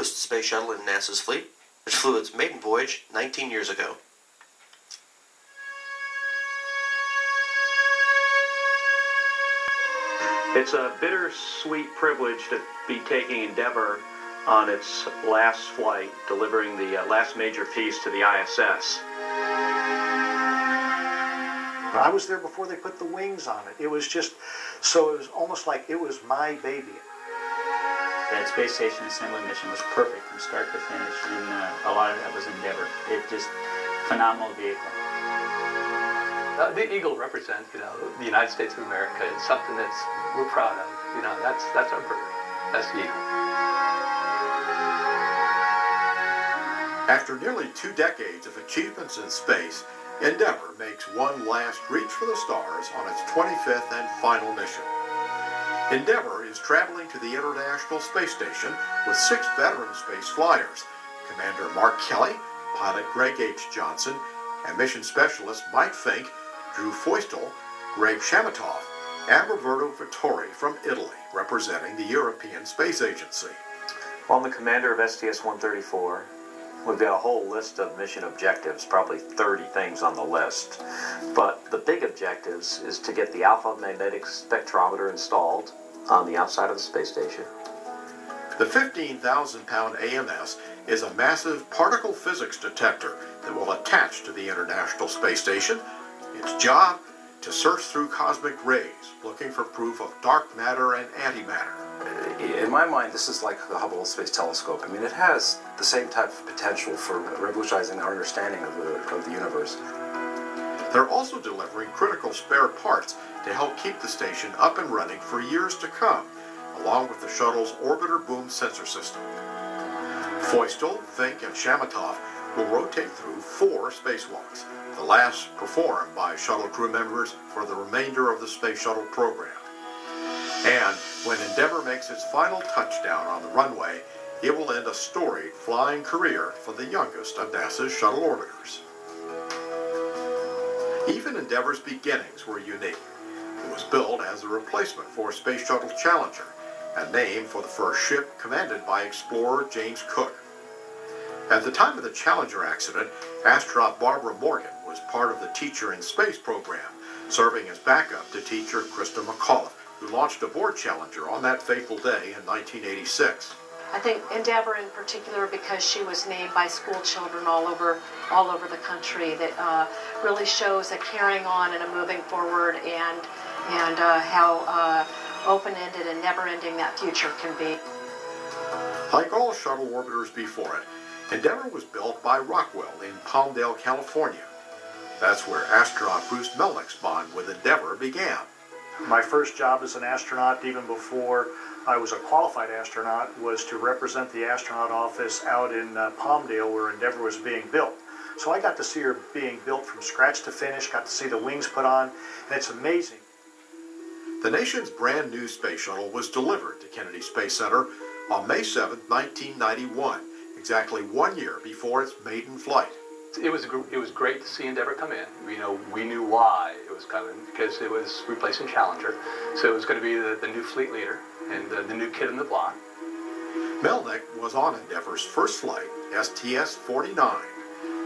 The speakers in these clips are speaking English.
newest space shuttle in NASA's fleet, which flew its maiden voyage 19 years ago. It's a bittersweet privilege to be taking Endeavour on its last flight, delivering the last major piece to the ISS. I was there before they put the wings on it. It was just, so it was almost like it was my baby. That space station assembly mission was perfect from start to finish, and a lot of that was Endeavour. It just, phenomenal vehicle. The Eagle represents, the United States of America. It's something that's we're proud of. That's our bird. That's the Eagle. After nearly 2 decades of achievements in space, Endeavour makes one last reach for the stars on its 25th and final mission. Endeavour is traveling to the International Space Station with 6 veteran space flyers, Commander Mark Kelly, pilot Greg H. Johnson, and mission specialist Mike Fink, Drew Feustel, Grabe Shamatov, and Roberto Vittori from Italy, representing the European Space Agency. Well, I'm the commander of STS-134. We've got a whole list of mission objectives, probably 30 things on the list. But the big objectives is to get the alpha magnetic spectrometer installed on the outside of the space station. The 15,000-pound AMS is a massive particle physics detector that will attach to the International Space Station. Its job, to search through cosmic rays, looking for proof of dark matter and antimatter. In my mind, this is like the Hubble Space Telescope. I mean, it has the same type of potential for revolutionizing our understanding of the universe. They're also delivering critical spare parts to help keep the station up and running for years to come, along with the shuttle's orbiter boom sensor system. Feustel, Fink, and Shamatov will rotate through 4 spacewalks, the last performed by shuttle crew members for the remainder of the space shuttle program. And when Endeavour makes its final touchdown on the runway, it will end a storied flying career for the youngest of NASA's shuttle orbiters. Even Endeavour's beginnings were unique. It was built as a replacement for Space Shuttle Challenger, and named for the first ship commanded by explorer James Cook. At the time of the Challenger accident, astronaut Barbara Morgan was part of the Teacher in Space program, serving as backup to teacher Krista McAuliffe, who launched aboard Challenger on that fateful day in 1986. I think Endeavour in particular, because she was named by school children all over the country, that really shows a carrying on and a moving forward, and how open-ended and never-ending that future can be. Like all shuttle orbiters before it, Endeavour was built by Rockwell in Palmdale, California. That's where astronaut Bruce Melnick's bond with Endeavour began. My first job as an astronaut, even before I was a qualified astronaut, was to represent the astronaut office out in Palmdale, where Endeavour was being built. So I got to see her being built from scratch to finish, got to see the wings put on, and it's amazing. The nation's brand new space shuttle was delivered to Kennedy Space Center on May 7, 1991, exactly 1 year before its maiden flight. It was great to see Endeavour come in. We knew why it was coming, because it was replacing Challenger. So it was going to be the new fleet leader and the new kid in the block. Melnick was on Endeavour's first flight, STS-49.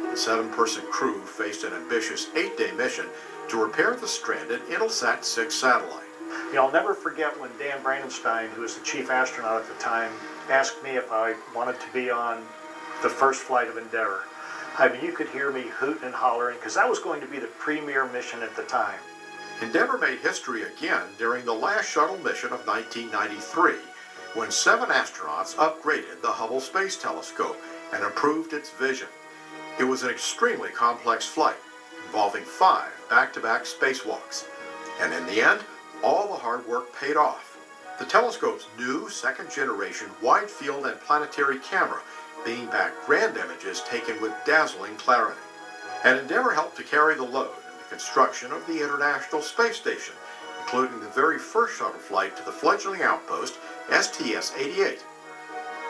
The 7-person crew faced an ambitious 8-day mission to repair the stranded Intelsat 6 satellite. I'll never forget when Dan Brandenstein, who was the chief astronaut at the time, asked me if I wanted to be on the first flight of Endeavour. I mean, you could hear me hooting and hollering, because that was going to be the premier mission at the time. Endeavour made history again during the last shuttle mission of 1993, when 7 astronauts upgraded the Hubble Space Telescope and improved its vision. It was an extremely complex flight, involving 5 back-to-back spacewalks. And in the end, all the hard work paid off. The telescope's new second-generation wide-field and planetary camera being back grand images taken with dazzling clarity. And Endeavour helped to carry the load in the construction of the International Space Station, including the very first shuttle flight to the fledgling outpost, STS-88.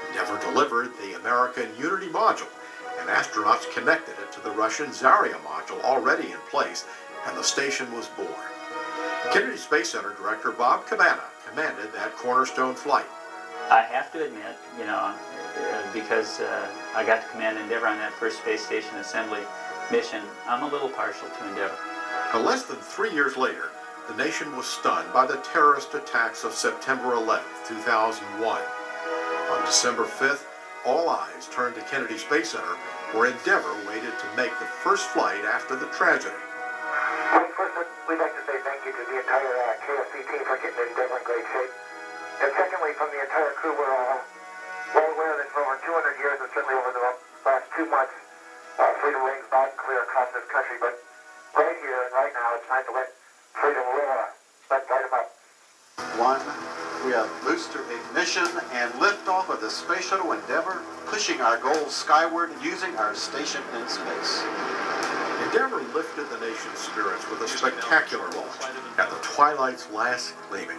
Endeavour delivered the American Unity module, and astronauts connected it to the Russian Zarya module already in place, and the station was born. Kennedy Space Center Director Bob Cabana commanded that cornerstone flight. I have to admit, because I got to command Endeavour on that first space station assembly mission, I'm a little partial to Endeavour. Now, less than 3 years later, the nation was stunned by the terrorist attacks of September 11, 2001. On December 5th, all eyes turned to Kennedy Space Center, where Endeavour waited to make the first flight after the tragedy. First, we'd like to say thank you to the entire KFC team for getting Endeavour in great shape. And secondly, from the entire crew, we're all well aware that for over 200 years, and certainly over the last 2 months, freedom reigns loud and clear across this country. But right here and right now, it's time to let freedom roar. Let's light them up. 1, we have booster ignition and liftoff of the Space Shuttle Endeavour, pushing our goals skyward using our station in space. Endeavour lifted the nation's spirits with a spectacular launch at the twilight's last gleaming.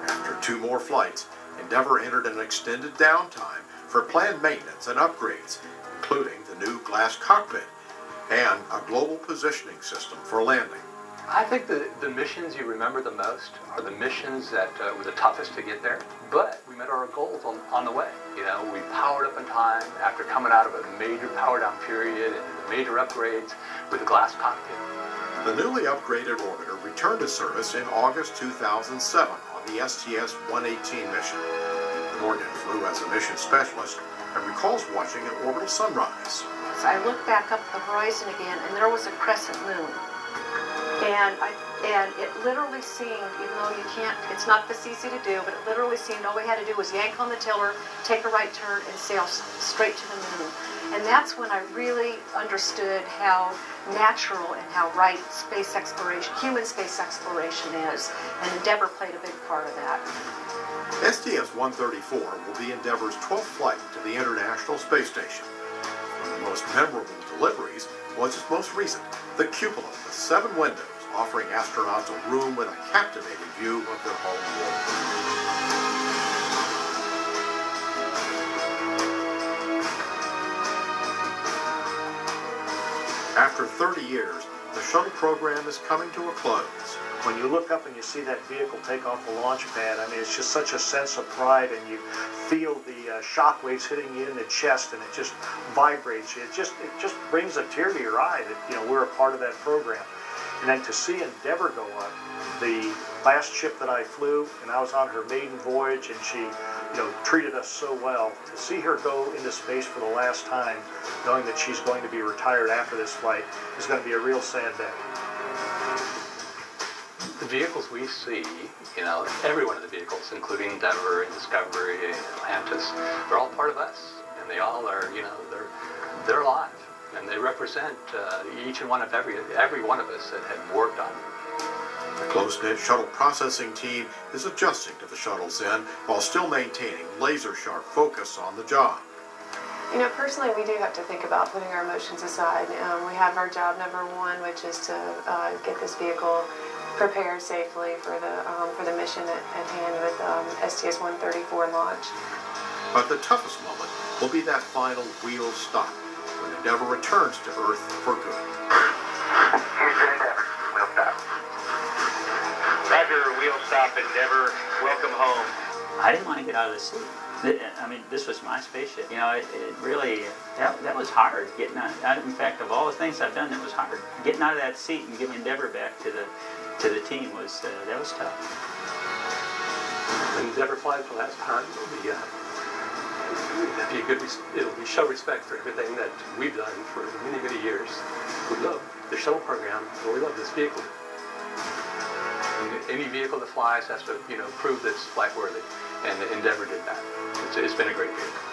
After 2 more flights, Endeavour entered an extended downtime for planned maintenance and upgrades, including the new glass cockpit and a global positioning system for landing. I think the missions you remember the most are the missions that were the toughest to get there, but we met our goals on the way. You know, we powered up in time after coming out of a major power down period and major upgrades with the glass cockpit. The newly upgraded orbiter returned to service in August 2007 on the STS-118 mission. Morgan flew as a mission specialist and recalls watching an orbital sunrise. So I looked back up the horizon again, and there was a crescent moon. And it literally seemed, even though you can't, it's not this easy to do, but it literally seemed all we had to do was yank on the tiller, take a right turn, and sail straight to the moon. And that's when I really understood how natural and how right space exploration, human space exploration is. And Endeavour played a big part of that. STS-134 will be Endeavour's 12th flight to the International Space Station. One of the most memorable deliveries was its most recent, the cupola with 7 windows, offering astronauts a room with a captivating view of their home world. After 30 years, the shuttle program is coming to a close. When you look up and you see that vehicle take off the launch pad, I mean, it's just such a sense of pride, and you feel the shock waves hitting you in the chest, and it just vibrates you. It just brings a tear to your eye that, you know, we're a part of that program. And then to see Endeavour go up, the last ship that I flew, and I was on her maiden voyage, and she, you know, treated us so well. To see her go into space for the last time, knowing that she's going to be retired after this flight, is going to be a real sad day. The vehicles we see, you know, every one of the vehicles, including Endeavour and Discovery and Atlantis, they're all part of us, and they all are, you know, they're alive, and they represent each and one of every one of us that had worked on it. The close-knit shuttle processing team is adjusting to the shuttle's end while still maintaining laser-sharp focus on the job. You know, personally, we do have to think about putting our emotions aside. We have our job number 1, which is to get this vehicle prepared safely for the mission at hand with STS-134 launch. But the toughest moment will be that final wheel stop when Endeavour returns to Earth for good. Houston Endeavour, wheel stop. Roger, wheel stop, Endeavour. Welcome home. I didn't want to get out of the seat. I mean, this was my spaceship. You know, it really, that was hard, getting out. In fact, of all the things I've done, that was hard. Getting out of that seat and giving Endeavour back to the team was, that was tough. When Endeavour flies for the last time, it'll be show respect for everything that we've done for many, many years. We love the shuttle program, and we love this vehicle. And any vehicle that flies has to, you know, prove that it's flight worthy, and Endeavour did that. It's been a great vehicle.